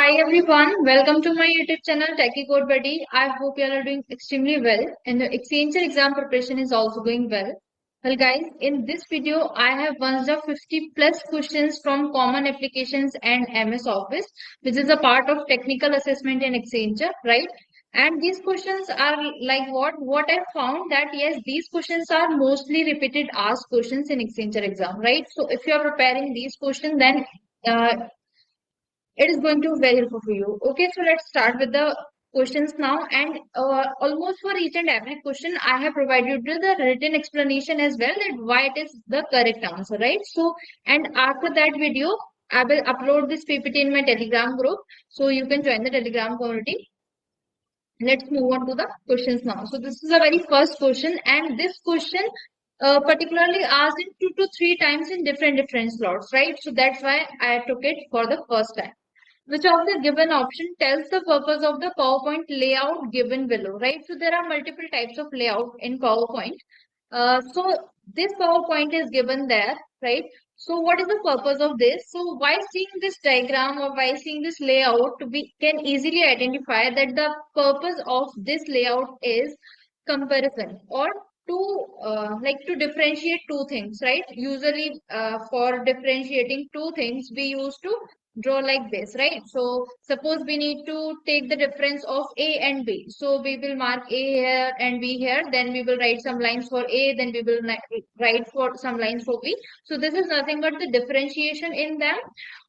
Hi everyone, welcome to my YouTube channel Techie Code Buddy. I hope you all are doing extremely well and the Accenture exam preparation is also going well. Well guys, in this video I have bunched up 50 plus questions from common applications and MS Office, which is a part of technical assessment in Accenture, right? And these questions are like what I found that yes, these questions are mostly repeated asked questions in Accenture exam, right? So if you are preparing these questions, then it is going to be very helpful for you. Okay, so let's start with the questions now. And almost for each and every question, I have provided you the written explanation as well that why it is the correct answer, right? So, and after that video, I will upload this PPT in my Telegram group. So you can join the Telegram community. Let's move on to the questions now. So this is a very first question, and this question particularly asked it 2 to 3 times in different slots, right? So that's why I took it for the first time. Which of the given option tells the purpose of the PowerPoint layout given below, right? So there are multiple types of layout in PowerPoint. So this PowerPoint is given there, right? So what is the purpose of this? So by seeing this diagram or by seeing this layout, we can easily identify that the purpose of this layout is comparison or to differentiate two things, right? Usually for differentiating two things, we used to draw like this, right? So suppose we need to take the difference of A and B. So we will mark A here and B here. Then we will write some lines for A. Then we will write for some lines for B. So this is nothing but the differentiation in them,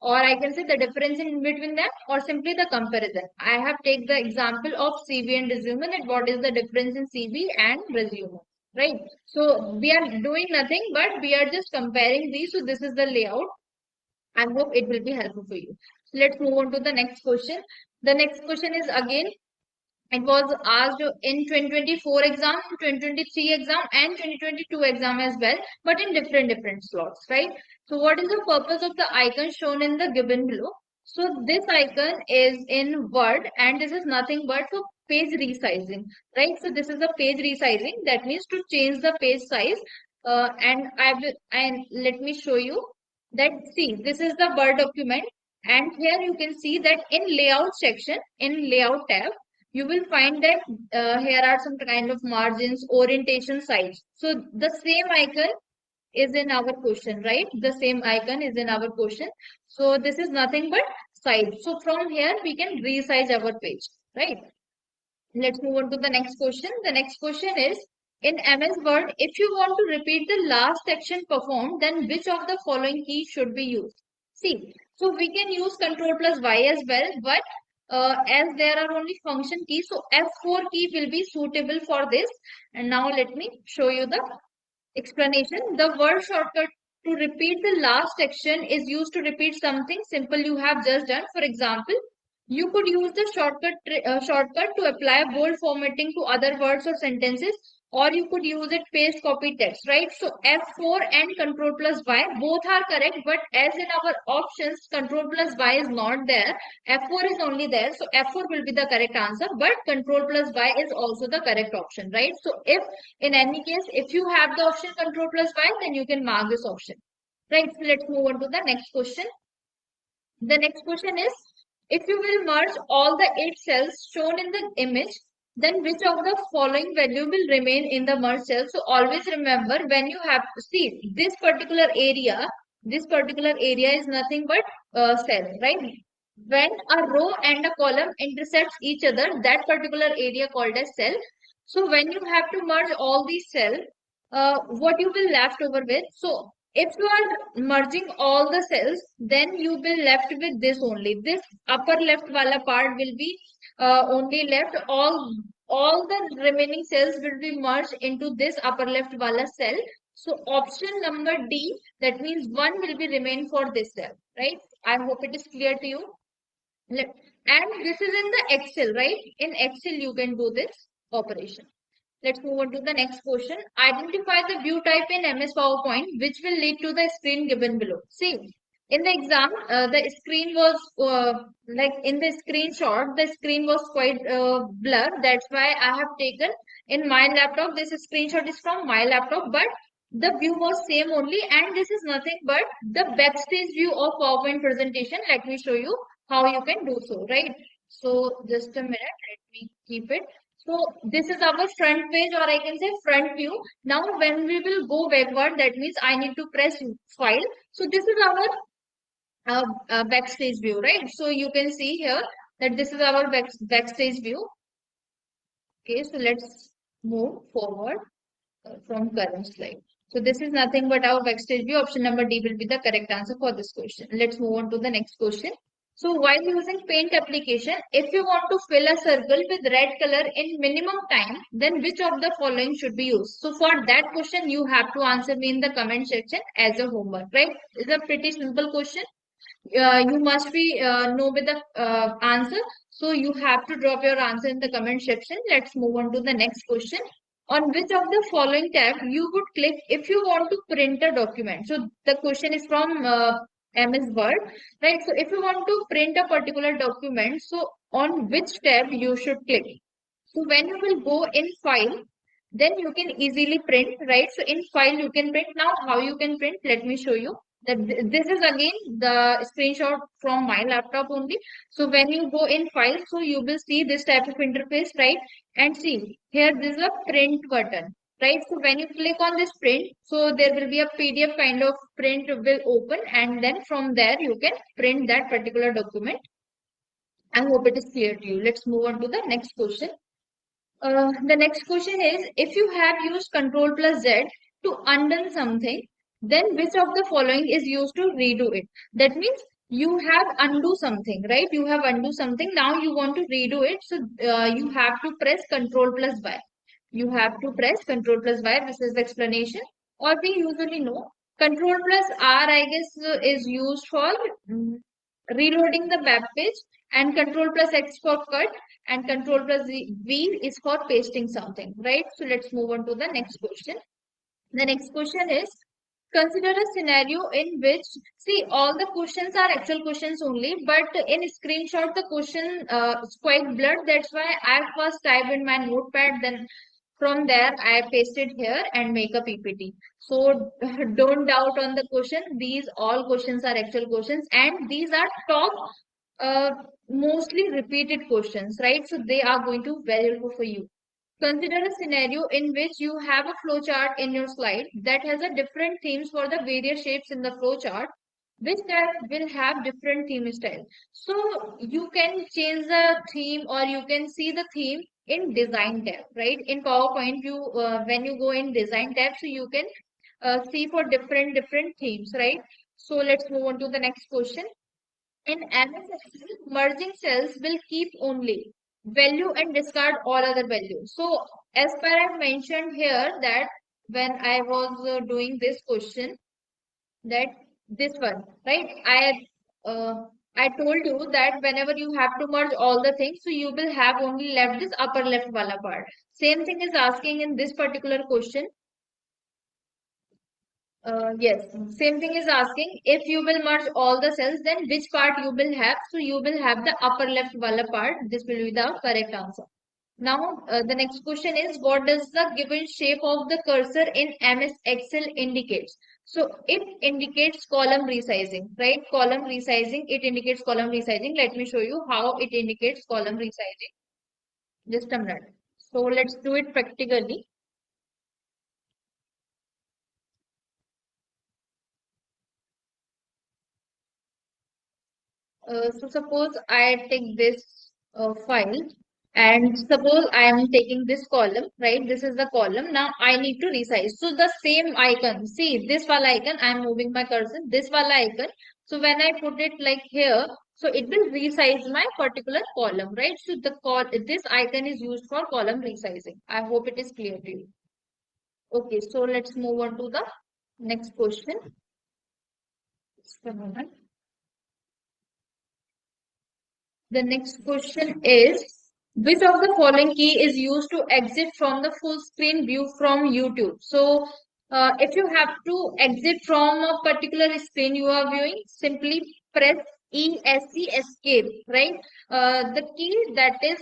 or I can say the difference in between them, or simply the comparison. I have take the example of CV and resume. That what is the difference in CV and resume, right? So we are doing nothing, but we are just comparing these. So this is the layout. I hope it will be helpful for you. So let's move on to the next question. The next question is again, it was asked in 2024 exam, 2023 exam, and 2022 exam as well, but in different slots, right? So what is the purpose of the icon shown in the given below? So this icon is in Word, and this is nothing but for page resizing, right? So this is a page resizing. That means to change the page size. And let me show you that. See, this is the Word document, and here you can see that in layout section, in layout tab, you will find that here are some kind of margins, orientation, size. So the same icon is in our question, right? The same icon is in our question. So this is nothing but size. So from here we can resize our page, right? Let's move on to the next question. The next question is, in MS Word, if you want to repeat the last action performed, then which of the following keys should be used? See, so we can use Control plus Y as well, but as there are only function keys, so F4 key will be suitable for this. And now let me show you the explanation. The word shortcut to repeat the last action is used to repeat something simple you have just done. For example, you could use the shortcut to apply bold formatting to other words or sentences, or you could use it paste copy text, right? So F4 and Control plus Y both are correct, but as in our options, Control plus Y is not there. F4 is only there, so F4 will be the correct answer, but Control plus Y is also the correct option, right? So if in any case, if you have the option Control plus Y, then you can mark this option, right? So let's move on to the next question. The next question is, if you will merge all the 8 cells shown in the image, then which of the following value will remain in the merged cell? So always remember, when you have, see, this particular area is nothing but cell, right? When a row and a column intersects each other, that particular area called as cell. So when you have to merge all these cells, what you will left over with? So if you are merging all the cells, then you will left with this only. This upper left wala part will be only left. All the remaining cells will be merged into this upper left wala cell. So option number D, that means 1 will be remain for this cell, right? I hope it is clear to you. And this is in the Excel, right? In Excel, you can do this operation. Let's move on to the next question. Identify the view type in MS PowerPoint which will lead to the screen given below. See, in the exam, the screen was like in the screenshot, the screen was quite blurred. That's why I have taken in my laptop. This screenshot is from my laptop, but the view was same only, and this is nothing but the backstage view of PowerPoint presentation. Let me show you. how you can do so, right? So just a minute, let me keep it. So this is our front page, or I can say front view. Now when we will go backward, that means I need to press file. So this is our backstage view, right? So you can see here that this is our backstage view. Okay, so let's move forward from current slide. So this is nothing but our backstage view. Option number D will be the correct answer for this question. Let's move on to the next question. So while using paint application, if you want to fill a circle with red color in minimum time, then which of the following should be used? So for that question, you have to answer me in the comment section as a homework, right? It's a pretty simple question. You must be know with the answer. So you have to drop your answer in the comment section. Let's move on to the next question. On which of the following tab you would click if you want to print a document? So the question is from MS Word, right? So if you want to print a particular document, so on which tab you should click? So when you will go in file, then you can easily print, right? So in file you can print. Now how you can print? Let me show you. That this is again the screenshot from my laptop only. So when you go in file, so you will see this type of interface, right? And see here this is a print button, right? So when you click on this print, so there will be a PDF kind of print will open, and then from there you can print that particular document. I hope it is clear to you. Let's move on to the next question. The next question is, if you have used Control plus Z to undo something, then which of the following is used to redo it? That means you have undo something, right? You have undo something. Now you want to redo it. So you have to press Control plus Y. You have to press Control plus Y. This is the explanation. Or we usually know Control plus R, I guess, is used for mm, reloading the web page, and Control plus X for cut, and Control plus V is for pasting something, right? So let's move on to the next question. The next question is, consider a scenario in which, see, all the questions are actual questions only, but in screenshot, the question is quite blurred. That's why I first typed in my notepad, then from there I pasted here and make a PPT. So don't doubt on the question. These all questions are actual questions, and these are top uh, mostly repeated questions, right? So they are going to be very helpful for you. Consider a scenario in which you have a flowchart in your slide that has a different themes for the various shapes in the flowchart, which tab will have different theme style. So you can change the theme, or you can see the theme in design tab, right? In PowerPoint, you when you go in design tab, so you can see for different themes, right? So let's move on to the next question. In MS Excel, merging cells will keep only value and discard all other values. So, as per I mentioned here that when I was doing this question, that this one, right? I told you that whenever you have to merge all the things, so you will have only left this upper left wala part. Same thing is asking in this particular question. Yes, same thing is asking if you will merge all the cells, then which part you will have. So you will have the upper left wala part. This will be the correct answer. Now, the next question is, what does the given shape of the cursor in MS Excel indicates? So it indicates column resizing, right? Column resizing, it indicates column resizing. Let me show you how it indicates column resizing. Just a minute. So let's do it practically. So suppose I take this file, and suppose I am taking this column, right? This is the column. Now I need to resize. So the same icon, see this wala icon, I am moving my cursor, this wala icon. So when I put it like here, so it will resize my particular column, right? So this icon is used for column resizing. I hope it is clear to you. Okay, so let's move on to the next question. Just a moment. The next question is, which of the following key is used to exit from the full screen view from YouTube? So, if you have to exit from a particular screen you are viewing, simply press ESC escape, right? The key that is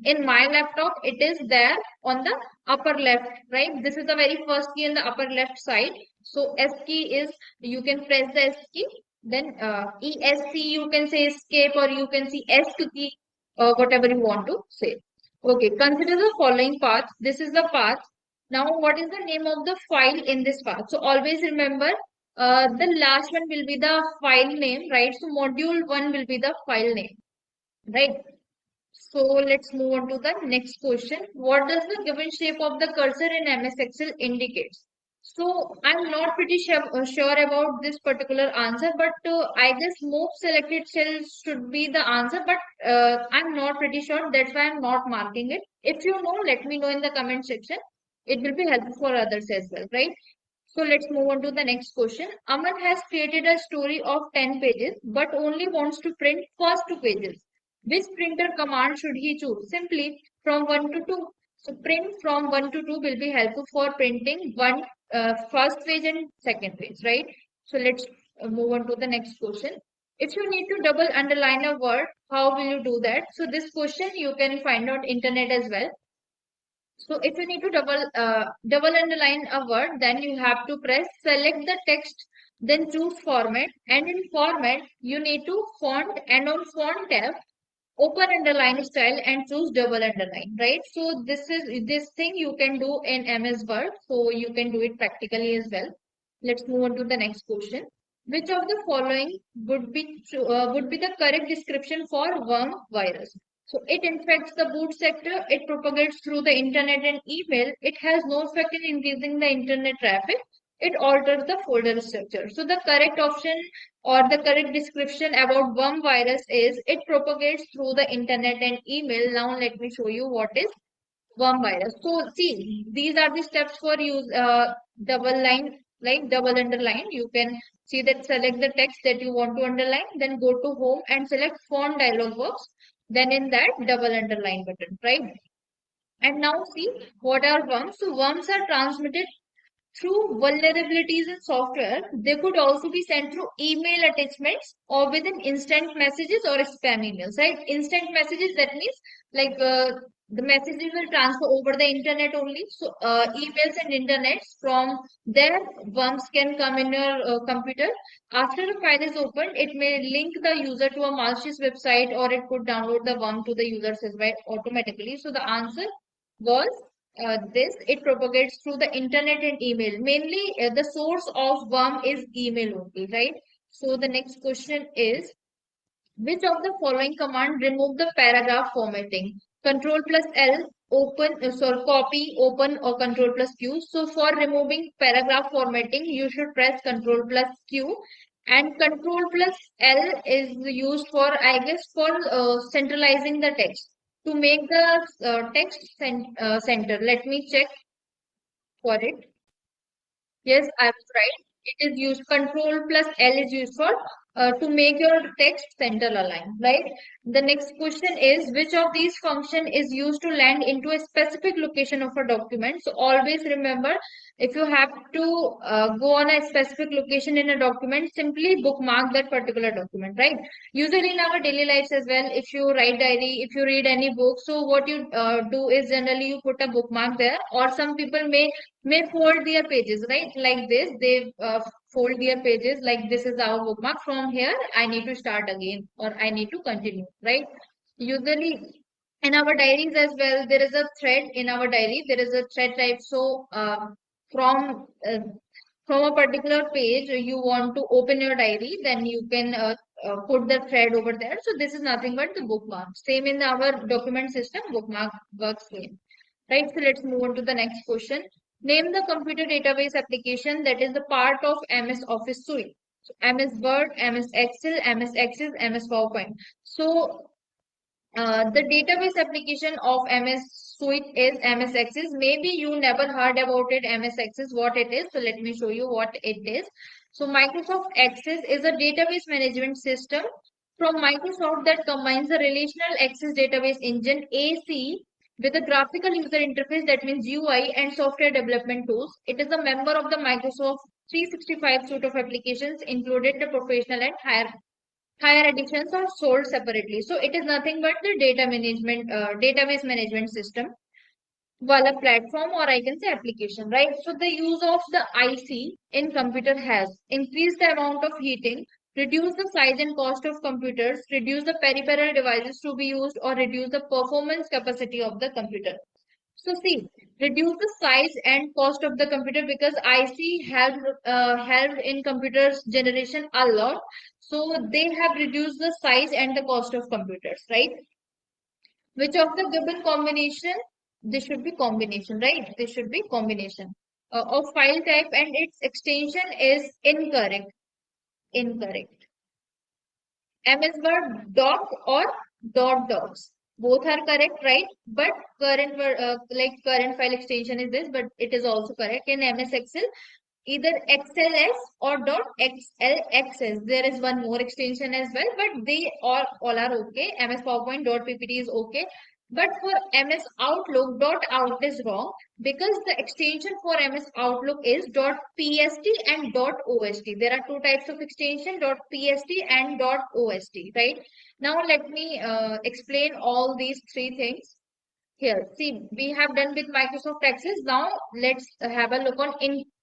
in my laptop, it is there on the upper left, right? This is the very first key in the upper left side. So, S key is, you can press the S key. Then ESC, you can say escape, or you can see ESC key, whatever you want to say. Okay, consider the following path. This is the path. Now, what is the name of the file in this path? So always remember, the last one will be the file name, right? So module 1 will be the file name, right? So let's move on to the next question. What does the given shape of the cursor in MS Excel indicates? So I'm not pretty sure about this particular answer, but I guess move selected cells should be the answer, but I'm not pretty sure. That's why I'm not marking it. If you know, let me know in the comment section. It will be helpful for others as well, right? So let's move on to the next question. Aman has created a story of 10 pages, but only wants to print first two pages. Which printer command should he choose? Simply from 1 to 2. So print from 1 to 2 will be helpful for printing one first page and second page, right? So let's move on to the next question. If you need to double underline a word, how will you do that? So this question you can find out internet as well. So if you need to double underline a word, then you have to press select the text, then choose format, and in format you need to font, and on font tab open underline style and choose double underline, right? So this thing you can do in MS Word, so you can do it practically as well. Let's move on to the next question. Which of the following would be the correct description for worm virus? So it infects the boot sector, it propagates through the internet and email, it has no effect in increasing the internet traffic, it alters the folder structure. So the correct option or the correct description about worm virus is it propagates through the internet and email. Now let me show you what is worm virus. So see, these are the steps for use double line, like double underline. You can see that select the text that you want to underline, then go to home and select font dialog box. Then in that double underline button, right? And now see what are worms. So worms are transmitted through vulnerabilities in software. They could also be sent through email attachments or within instant messages or spam emails, right? Instant messages, that means like the messages will transfer over the internet only. So emails and internets from there, worms can come in your computer. After a file is opened, it may link the user to a malicious website, or it could download the worm to the user's website automatically. So the answer was this. It propagates through the internet and email. Mainly, the source of worm is email only, right? So the next question is, which of the following command remove the paragraph formatting? Control plus L, open, sorry, copy, open, or Control plus Q. So for removing paragraph formatting, you should press Control plus Q. And Control plus L is used for, I guess, for centralizing the text. To make the text center, let me check for it. Yes, I was right. It is used, control plus L is used for to make your text center aligned, right? The next question is, which of these function is used to land into a specific location of a document? So always remember, if you have to go on a specific location in a document, simply bookmark that particular document, right? Usually in our daily lives as well, if you write diary, if you read any book, so what you do is generally you put a bookmark there, or some people may fold their pages, right? Like this, they fold their pages like this is our bookmark. From here, I need to start again, or I need to continue, right? Usually in our diaries as well, there is a thread in our diary. There is a thread type. So from uh, from a particular page, you want to open your diary, then you can put the thread over there. So this is nothing but the bookmark. Same in our document system, bookmark works same. Right, so let's move on to the next question. Name the computer database application that is the part of MS Office suite. So MS Word, MS Excel, MS Access, MS PowerPoint. So the database application of MS Suite is MS Access. Maybe you never heard about it, MS Access, what it is. So let me show you what it is. So Microsoft Access is a database management system from Microsoft that combines the relational access database engine AC with a graphical user interface, that means UI, and software development tools. It is a member of the Microsoft 365 suite of applications, included the professional and higher editions are sold separately. So it is nothing but the database management system, while a platform, or I can say application, right? So the use of the IC in computer has increased the amount of heating reduce the size and cost of computers, reduce the peripheral devices to be used, or reduce the performance capacity of the computer. So see, reduce the size and cost of the computer because IC helped in computers generation a lot. So they have reduced the size and the cost of computers, right? Which of the given combination? This should be combination, right? This should be combination of file type and its extension is incorrect. Incorrect. MS Word doc or docs. Both are correct, right? But current file extension is this, but it is also correct in MS Excel. Either XLS or .xlxs. There is one more extension as well, but they all are okay. MS PowerPoint .ppt is okay. But for MS Outlook, .out is wrong because the extension for MS Outlook is .pst and .ost. There are two types of extension, .pst and .ost, right? Now let me explain all these three things here. See, we have done with Microsoft Access. Now let's have a look on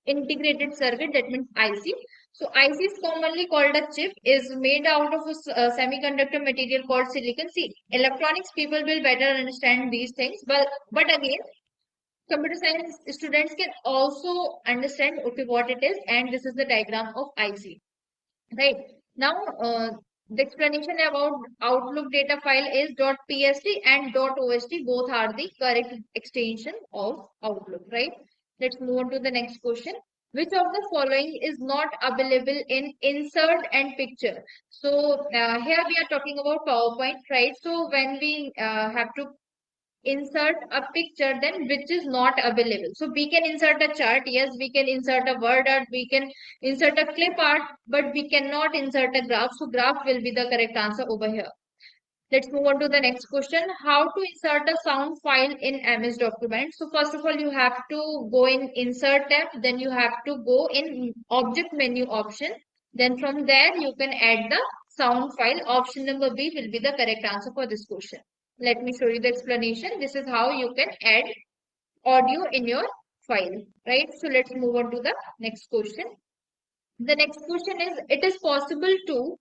integrated circuit, that means IC. So IC is commonly called a chip, is made out of a semiconductor material called silicon. See, electronics people will better understand these things, but again, computer science students can also understand okay what it is, and this is the diagram of IC. Right. Now, the explanation about Outlook data file is .pst and .ost. Both are the correct extension of Outlook, right? Let's move on to the next question. Which of the following is not available in insert and picture? So, here we are talking about PowerPoint, right? So, when we have to insert a picture then which is not available, so we can insert a chart, yes, we can insert a word art, we can insert a clip art, but we cannot insert a graph, so graph will be the correct answer over here. Let's move on to the next question. How to insert a sound file in MS document? So first of all, you have to go in insert tab, then you have to go in object menu option, then from there you can add the sound file. Option number B will be the correct answer for this question. Let me show you the explanation. This is how you can add audio in your file, right? So let's move on to the next question. The next question is, it is possible to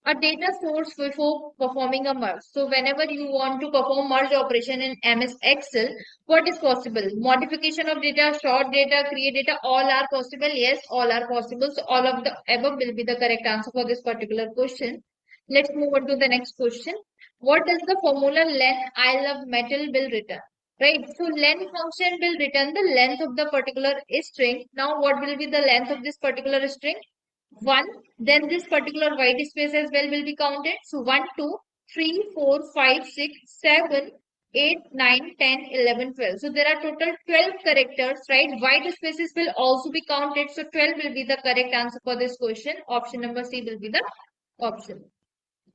a data source before performing a merge. So whenever you want to perform merge operation in MS Excel, what is possible? Modification of data, short data, create data, all are possible. Yes, all are possible. So all of the above will be the correct answer for this particular question. Let's move on to the next question. What is the formula len I love metal will return? Right. So len function will return the length of the particular string. Now what will be the length of this particular string? 1, then this particular white space as well will be counted. So 1, 2, 3, 4, 5, 6, 7, 8, 9, 10, 11, 12. So there are total 12 characters, right? White spaces will also be counted. So 12 will be the correct answer for this question. Option number C will be the option.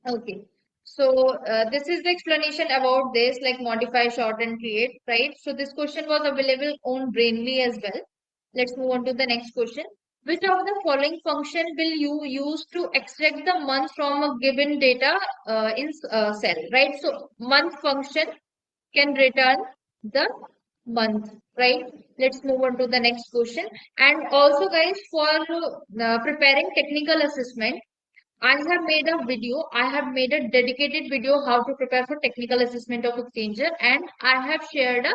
Okay. So this is the explanation about this, like modify, short and create, right? So this question was available on Brainly as well. Let's move on to the next question. Which of the following function will you use to extract the month from a given data in cell, right? So month function can return the month, right? Let's move on to the next question. And also guys, for preparing technical assessment, I have made a video. I have made a dedicated video how to prepare for technical assessment of Accenture, and I have shared a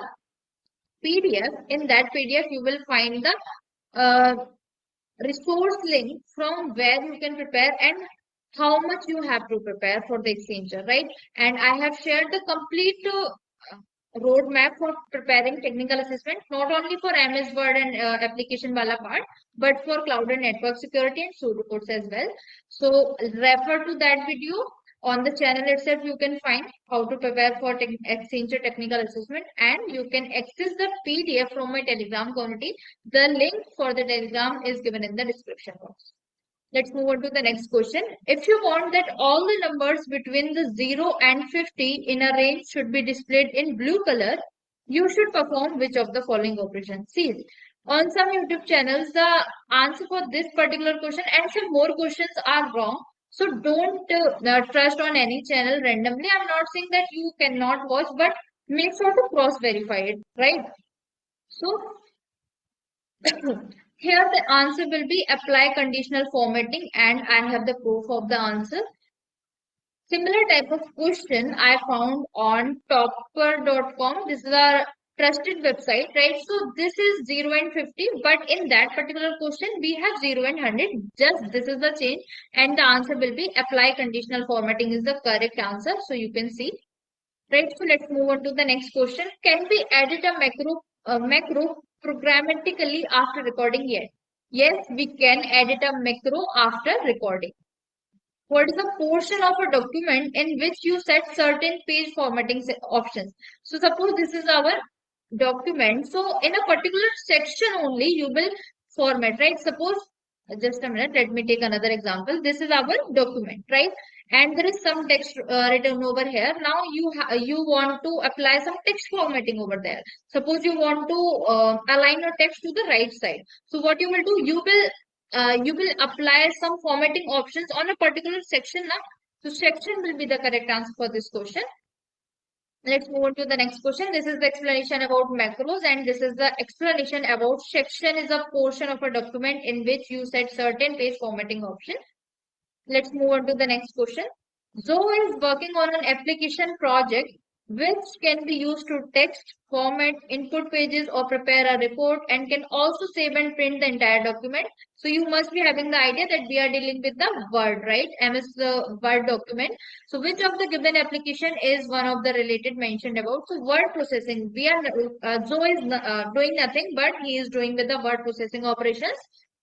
PDF. In that PDF, you will find the uh, resource link from where you can prepare and how much you have to prepare for the Accenture, right? And I have shared the complete roadmap for preparing technical assessment, not only for MS Word and application wala part, but for cloud and network security and pseudocodes as well. So refer to that video. On the channel itself, you can find how to prepare for Accenture technical assessment, and you can access the PDF from my Telegram community. The link for the Telegram is given in the description box. Let's move on to the next question. If you want that all the numbers between the 0 and 50 in a range should be displayed in blue color, you should perform which of the following operations? See, on some YouTube channels, the answer for this particular question and some more questions are wrong. So don't trust on any channel randomly. I'm not saying that you cannot watch, but make sure to cross verify it, right? So Here the answer will be apply conditional formatting, and I have the proof of the answer. Similar type of question I found on topper.com. This is our trusted website, right? So this is 0 and 50, but in that particular question, we have 0 and 100. Just this is the change, and the answer will be apply conditional formatting is the correct answer. So you can see, right? So let's move on to the next question. Can we edit a macro programmatically after recording? Yet? Yes, we can edit a macro after recording. What is a portion of a document in which you set certain page formatting options? So suppose this is our document. So in a particular section only you will format, right? Suppose just a minute, let me take another example. This is our document, right? And there is some text written over here. Now you want to apply some text formatting over there. Suppose you want to align your text to the right side. So what you will do, you will apply some formatting options on a particular section now. So section will be the correct answer for this question. Let's move on to the next question. This is the explanation about macros, and this is the explanation about section is a portion of a document in which you set certain page formatting option. Let's move on to the next question. Zoe is working on an application project which can be used to text, format, input pages, or prepare a report, and can also save and print the entire document. So you must be having the idea that we are dealing with the Word, right? MS the Word document. So which of the given application is one of the related mentioned about? So word processing. Zoe is doing nothing, but he is doing with the word processing operations.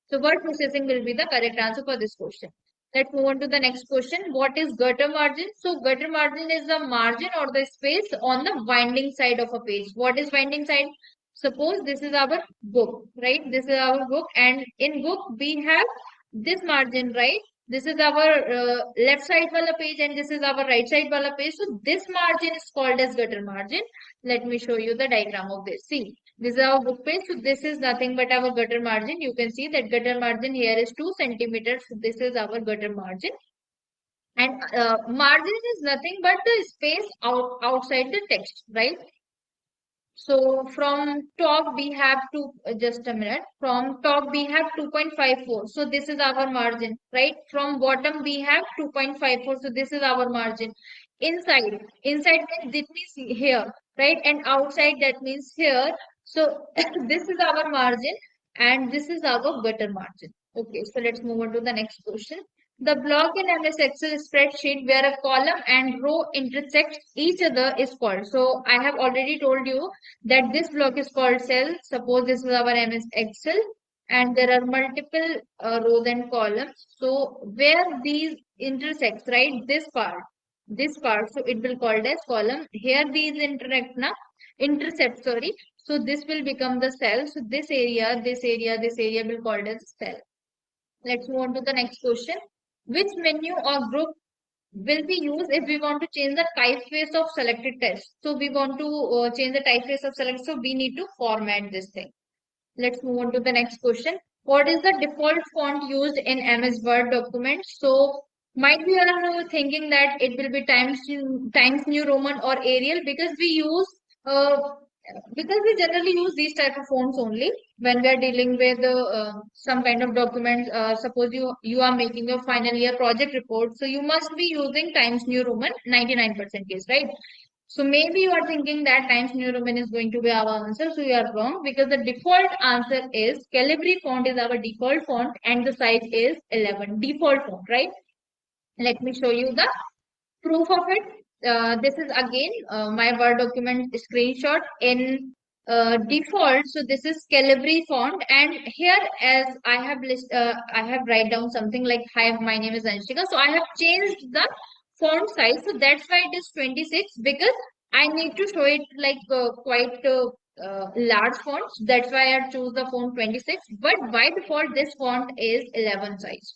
So word processing will be the correct answer for this question. Let's move on to the next question. What is gutter margin? So gutter margin is the margin or the space on the winding side of a page. What is winding side? Suppose this is our book, right? This is our book, and in book we have this margin, right? This is our left side wala page, and this is our right side wala page. So this margin is called as gutter margin. Let me show you the diagram of this. See, this is our book page. So this is nothing but our gutter margin. You can see that gutter margin here is 2 centimeters. So this is our gutter margin. And margin is nothing but the space outside the text, right? So from top we have to just a minute. From top we have 2.54. So this is our margin, right? From bottom we have 2.54. So this is our margin. Inside that means here, right? And outside that means here. So this is our margin, and this is our gutter margin. Okay, so let's move on to the next question. The block in MS Excel spreadsheet where a column and row intersect each other is called. So I have already told you that this block is called cell. Suppose this is our MS Excel, and there are multiple rows and columns. So where these intersects, right? This part. So it will called as column. Here these intercept. Sorry. So this will become the cell. So this area will called as cell. Let's move on to the next question. Which menu or group will be used if we want to change the typeface of selected text? So we want to change the typeface of select. So we need to format this thing. Let's move on to the next question. What is the default font used in MS Word documents? So might be you are thinking that it will be Times New Roman or Arial, uh, because we generally use these type of fonts only when we are dealing with some kind of documents. Suppose you are making your final year project report, so you must be using Times New Roman 99% case, right? So maybe you are thinking that Times New Roman is going to be our answer. So you are wrong, because the default answer is Calibri font is our default font, and the size is 11. Default font, right? Let me show you the proof of it. This is again my Word document screenshot in default. So this is Calibri font, and here as I have write down something like, hi, my name is Anshika. So I have changed the font size. So that's why it is 26, because I need to show it like quite large fonts. That's why I choose the font 26. But by default, this font is 11 size.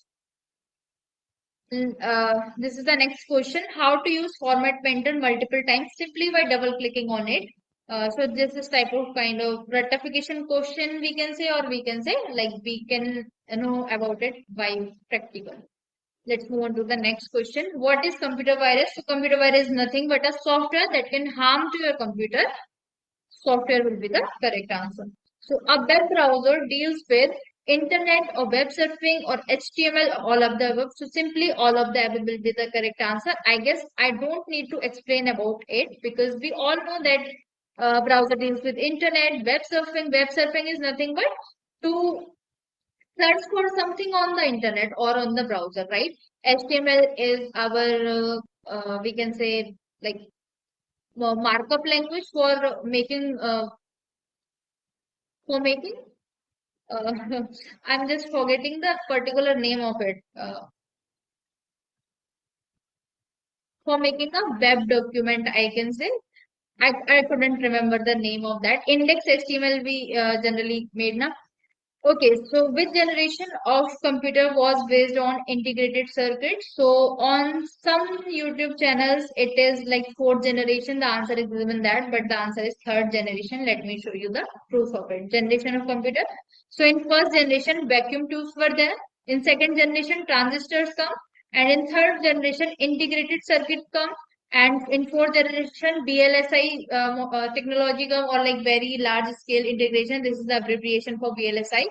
This is the next question. How to use format painter multiple times simply by double clicking on it. So this is type of kind of rectification question we can say, or we can say like we can know about it by practical. Let's move on to the next question. What is computer virus? So computer virus is nothing but a software that can harm to your computer. Software will be the correct answer. So a web browser deals with internet or web surfing or HTML, all of the above. So simply all of the above will be the correct answer. I guess I don't need to explain about it because we all know that browser deals with internet, web surfing. Web surfing is nothing but to search for something on the internet or on the browser, right? HTML is our, we can say, like markup language for making uh, I'm just forgetting the particular name of it. For making a web document, I can say. I couldn't remember the name of that. Index HTML we generally made now. Okay, so which generation of computer was based on integrated circuits? So on some YouTube channels, it is like fourth generation. The answer is given that, but the answer is third generation. Let me show you the proof of it. Generation of computer. So in first generation, vacuum tubes were there. In second generation, transistors come. And in third generation, integrated circuit come. And in fourth generation, VLSI technology come, or like very large scale integration. This is the abbreviation for VLSI.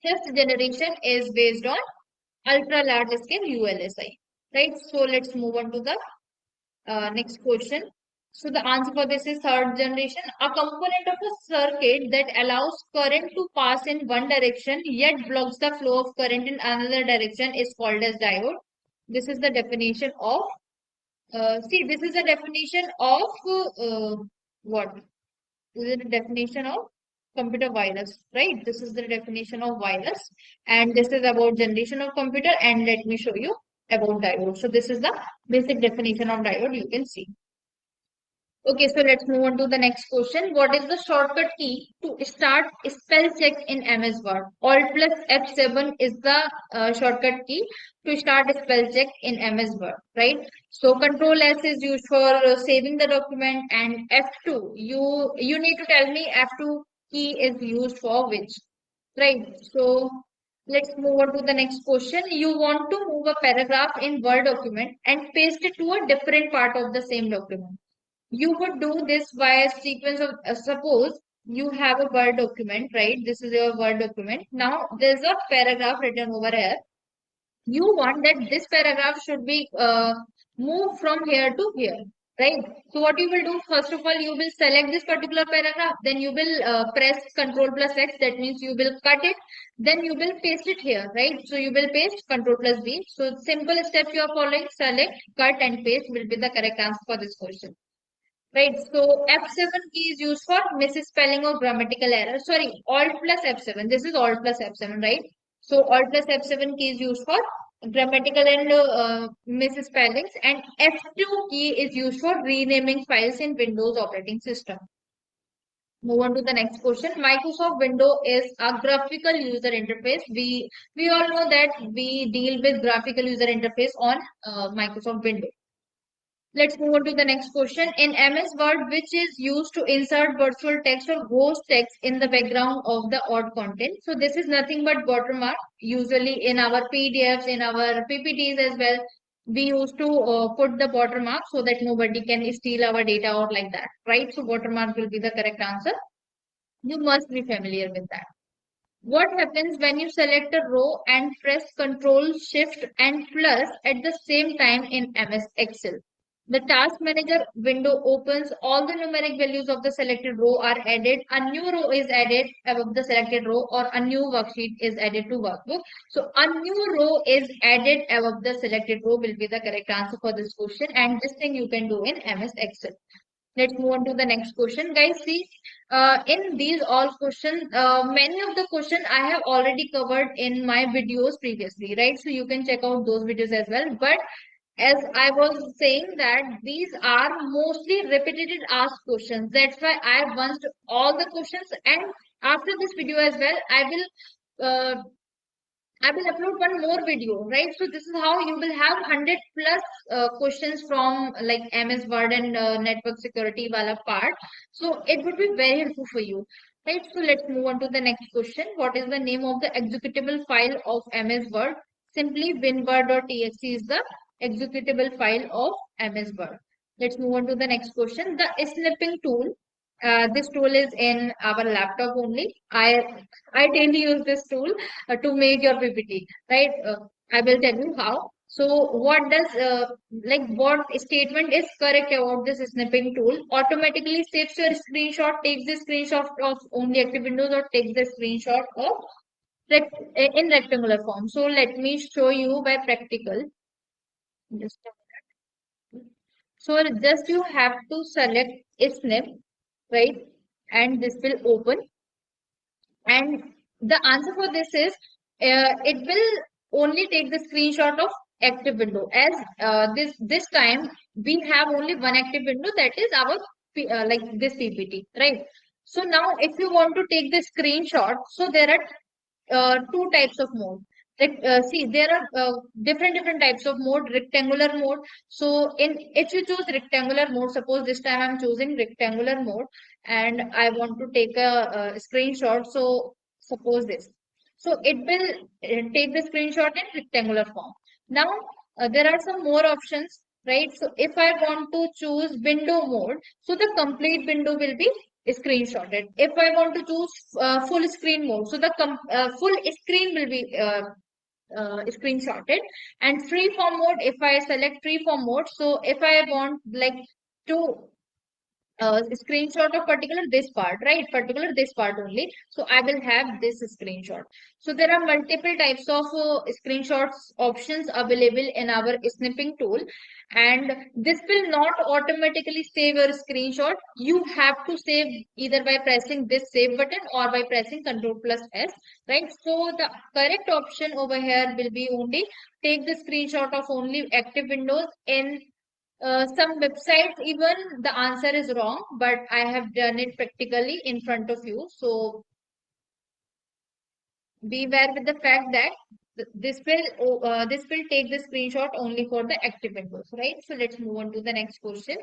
Fifth generation is based on ultra large scale ULSI. Right. So let's move on to the next question. So the answer for this is third generation. A component of a circuit that allows current to pass in one direction yet blocks the flow of current in another direction is called as diode. This is the definition of see, this is the definition of what? This is the definition of computer virus, right? This is the definition of virus, and this is about generation of computer. And let me show you about diode. So this is the basic definition of diode. You can see. Okay, so let's move on to the next question. What is the shortcut key to start spell check in MS Word? Alt plus F7 is the shortcut key to start spell check in MS Word, right? So Control S is used for saving the document, and F2, you need to tell me F2 key is used for which, right? So let's move on to the next question. You want to move a paragraph in Word document and paste it to a different part of the same document. You would do this via sequence of suppose you have a Word document, right? This is your Word document. Now there's a paragraph written over here. You want that this paragraph should be moved from here to here, right? So what you will do, first of all, you will select this particular paragraph, then you will press Control plus X, that means you will cut it, then you will paste it here, right? So you will paste Control plus V. So simple steps you are following: select, cut, and paste will be the correct answer for this question. Right, so F7 key is used for misspelling or grammatical error. Sorry, Alt plus F7. This is Alt plus F7, right? So Alt plus F7 key is used for grammatical and misspellings, and F2 key is used for renaming files in Windows operating system. Move on to the next question. Microsoft Windows is a graphical user interface. We all know that we deal with graphical user interface on Microsoft Windows. Let's move on to the next question. In MS Word, which is used to insert virtual text or ghost text in the background of the odd content. So this is nothing but watermark. Usually in our PDFs, in our PPTs as well, we used to put the watermark so that nobody can steal our data or like that, right? So watermark will be the correct answer. You must be familiar with that. What happens when you select a row and press Ctrl, Shift, and plus at the same time in MS Excel? The task manager window opens, all the numeric values of the selected row are added, a new row is added above the selected row, or a new worksheet is added to workbook. So a new row is added above the selected row will be the correct answer for this question, and this thing you can do in MS Excel. Let's move on to the next question. Guys, see, in these all questions, many of the questions I have already covered in my videos previously, right? So you can check out those videos as well. But as I was saying that these are mostly repeated asked questions. That's why I have bunched all the questions. And after this video as well, I will upload one more video, right? So this is how you will have 100 plus questions from like MS Word and network security wala part. So it would be very helpful for you, right? So let's move on to the next question. What is the name of the executable file of MS Word? Simply winword.txt is the executable file of MS Word. Let's move on to the next question. The snipping tool This tool is in our laptop only. I daily use this tool to make your PPT, right? I will tell you how. So what does what statement is correct about this snipping tool? Automatically saves your screenshot, takes the screenshot of only active windows, or takes the screenshot of in rectangular form. So let me show you by practical. Just a minute. So just you have to select a snip, right? And this will open. And the answer for this is it will only take the screenshot of active window, as this time we have only one active window, that is our this PPT, right? So now if you want to take the screenshot, so there are two types of mode. See, there are different types of mode. Rectangular mode. So if you choose rectangular mode, suppose this time I'm choosing rectangular mode and I want to take a screenshot. So suppose this. So it will take the screenshot in rectangular form. Now there are some more options, right? So if I want to choose window mode, so the complete window will be screenshotted. If I want to choose full screen mode, so the full screen will be screenshotted. And free form mode, if I select free form mode, so if I want like to screenshot of particular this part, right? Particular this part only. So I will have this screenshot. So there are multiple types of screenshots options available in our snipping tool, and this will not automatically save your screenshot. You have to save either by pressing this save button or by pressing Ctrl plus S, right? So the correct option over here will be only take the screenshot of only active windows. In some websites, even the answer is wrong, but I have done it practically in front of you. So beware with the fact that this will take the screenshot only for the active windows, right? So let's move on to the next question.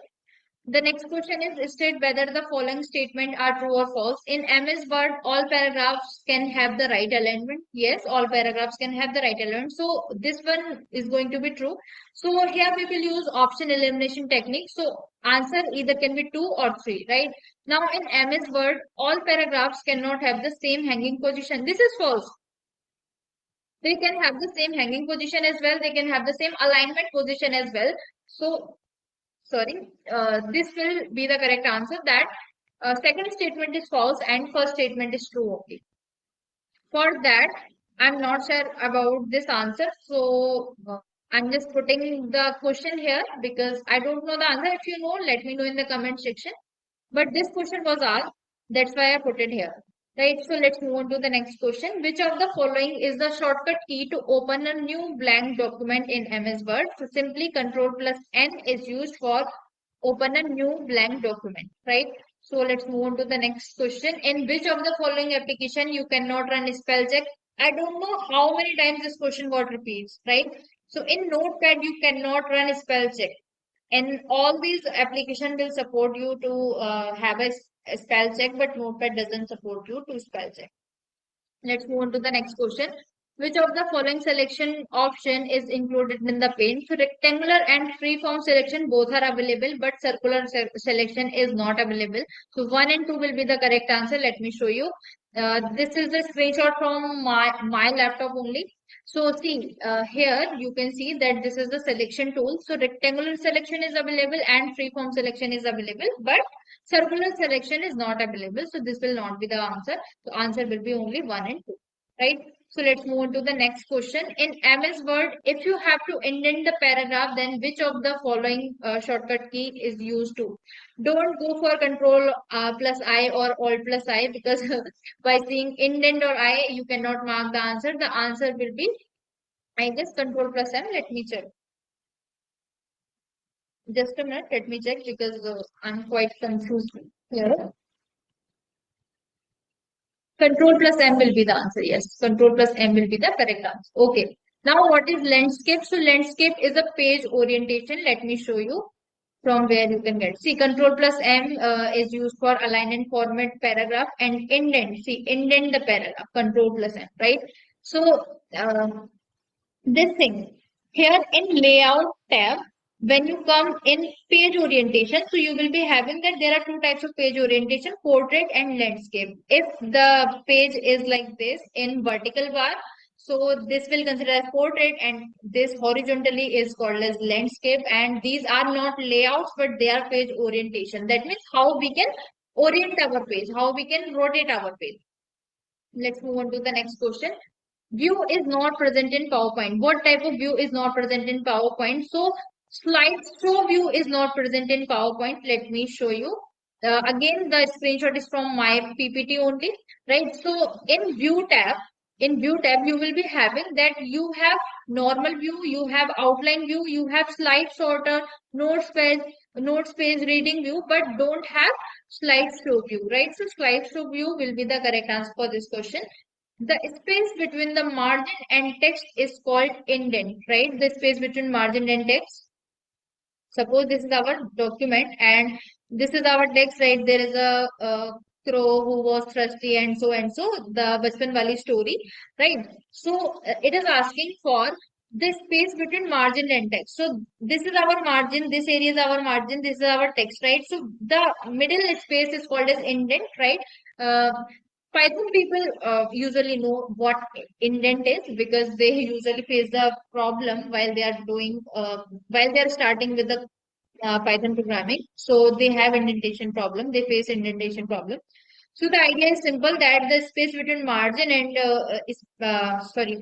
The next question is state whether the following statement are true or false. In MS Word, all paragraphs can have the right alignment. Yes, all paragraphs can have the right alignment. So this one is going to be true. So here we will use option elimination technique. So answer either can be 2 or 3, right? Now in MS Word, all paragraphs cannot have the same hanging position. This is false. They can have the same hanging position as well. They can have the same alignment position as well. So sorry, this will be the correct answer, that second statement is false and first statement is true only. For that, I'm not sure about this answer. So I'm just putting the question here because I don't know the answer. If you know, let me know in the comment section. But this question was asked, that's why I put it here. Right, so let's move on to the next question. Which of the following is the shortcut key to open a new blank document in MS Word? So simply Control plus N is used for open a new blank document, right? So let's move on to the next question. In which of the following application you cannot run spell check? I don't know how many times this question got repeated, right? So in Notepad, you cannot run spell check. And all these application will support you to have a spell check, but Notepad doesn't support you to spell check. Let's move on to the next question. Which of the following selection option is included in the pane? So rectangular and freeform selection both are available, but circular selection is not available. So 1 and 2 will be the correct answer. Let me show you. This is the screenshot from my laptop only. So see, here you can see that this is the selection tool. So rectangular selection is available and freeform selection is available, but circular selection is not available. So this will not be the answer. So answer will be only 1 and 2, right? So let's move on to the next question. In MS Word, if you have to indent the paragraph, then which of the following shortcut key is used to? Don't go for Control plus I or Alt plus I, because by seeing indent or I, you cannot mark the answer. The answer will be, I guess, Control plus M. Let me check. Just a minute. Let me check because I'm quite confused here. Control plus M will be the answer. Yes, Control plus M will be the correct answer. Okay. Now, what is landscape? So, landscape is a page orientation. Let me show you from where you can get. See, Control plus M is used for align and format paragraph, and indent. See, indent the paragraph. Control plus M, right? So, this thing here in layout tab. When you come in page orientation, so you will be having that there are two types of page orientation, portrait and landscape. If the page is like this in vertical bar, so this will consider as portrait, and this horizontally is called as landscape. And these are not layouts, but they are page orientation. That means how we can orient our page, how we can rotate our page. Let's move on to the next question. View is not present in PowerPoint. What type of view is not present in PowerPoint? So slideshow view is not present in PowerPoint. Let me show you. Again, the screenshot is from my PPT only, right? So in view tab, you will be having that you have normal view, you have outline view, you have slide sorter, notes page, reading view, but don't have slideshow view, right? So slideshow view will be the correct answer for this question. The space between the margin and text is called indent, right? The space between margin and text. Suppose this is our document and this is our text, right? There is a crow who was thirsty and so, the Bachpan Wali story, right? So it is asking for the space between margin and text. So this is our margin, this area is our margin, this is our text, right? So the middle space is called as indent, right? Uh, Python people usually know what indent is because they usually face the problem while they are doing while they are starting with the Python programming. So they have indentation problem. They face indentation problem. So the idea is simple that the space between margin and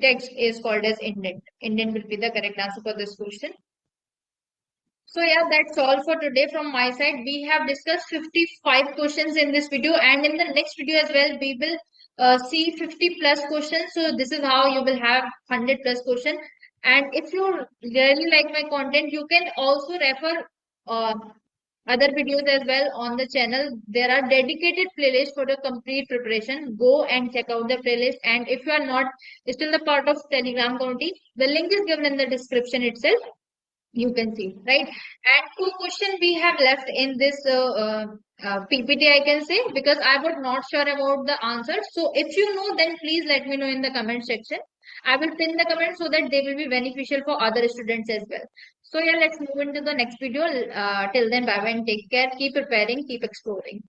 text is called as indent. Indent will be the correct answer for this question. So yeah, that's all for today from my side. We have discussed 55 questions in this video, and in the next video as well, we will see 50 plus questions. So this is how you will have 100 plus question. And if you really like my content, you can also refer uh, other videos as well on the channel. There are dedicated playlists for the complete preparation. Go and check out the playlist. And if you are not still the part of Telegram community, the link is given in the description itself, you can see, right? And two questions we have left in this PPT, I can say, because I was not sure about the answer. So if you know, then please let me know in the comment section. I will pin the comment so that they will be beneficial for other students as well. So yeah, let's move into the next video. Till then, bye bye and take care. Keep preparing, keep exploring.